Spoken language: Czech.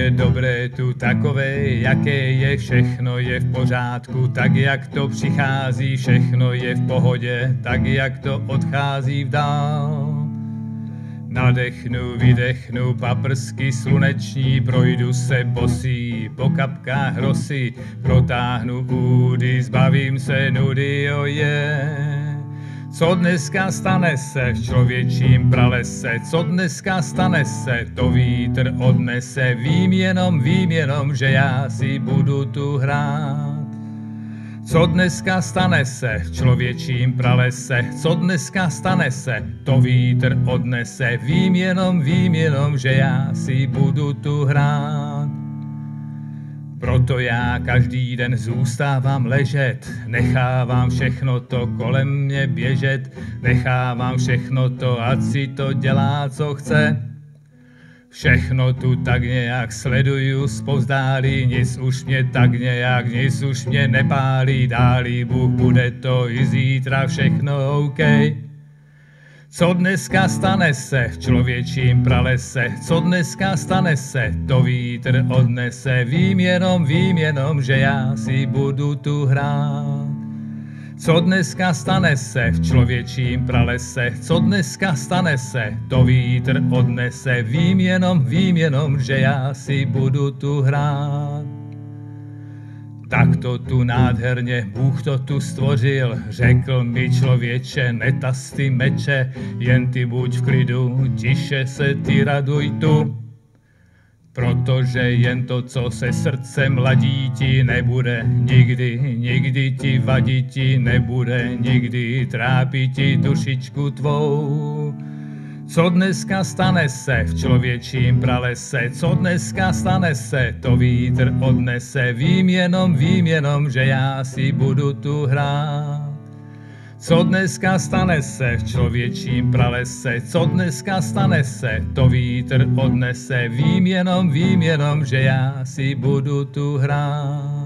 je dobré tu takové, jaké je, všechno je v pořádku, tak jak to přichází, všechno je v pohodě, tak jak to odchází vdál. Nadechnu, vydechnu paprsky sluneční, projdu se bosý, po kapkách rosy, protáhnu údy, zbavím se nudy, oje. Co dneska stane se v člověčím pralese, co dneska stane se, to vítr odnese, vím jenom, že já si budu tu hrát. Co dneska stane se v člověčím pralese, co dneska stane se, to vítr odnese, vím jenom, že já si budu tu hrát. Proto já každý den zůstávám ležet, nechávám všechno to kolem mě běžet, nechávám všechno to, ať si to dělá, co chce. Všechno tu tak nějak sleduju zpovzdálí, nic už mě tak nějak, nic už mě nepálí, dálí Bůh, bude to i zítra všechno OK. Co dneska stane se v člověčím pralese, co dneska stane se, to vítr odnese, vím jenom, že já si budu tu hrát. Co dneska stane se v člověčím pralese, co dneska stane se, to vítr odnese, vím jenom, že já si budu tu hrát. Tak to tu nádherně Bůh to tu stvořil, řekl mi člověče, netaz ty meče, jen ty buď v klidu, tiše se ty raduj tu. Protože jen to, co se srdcem ladí, ti nebude nikdy ti vadit ti nebude, nikdy trápit ti dušičku tvou. Co dneska stane se v člověčím pralese, co dneska stane se, to vítr odnese, vím jenom, že já si budu tu hrát. Co dneska stane se v člověčím pralese, co dneska stane se, to vítr odnese, vím jenom, že já si budu tu hrát.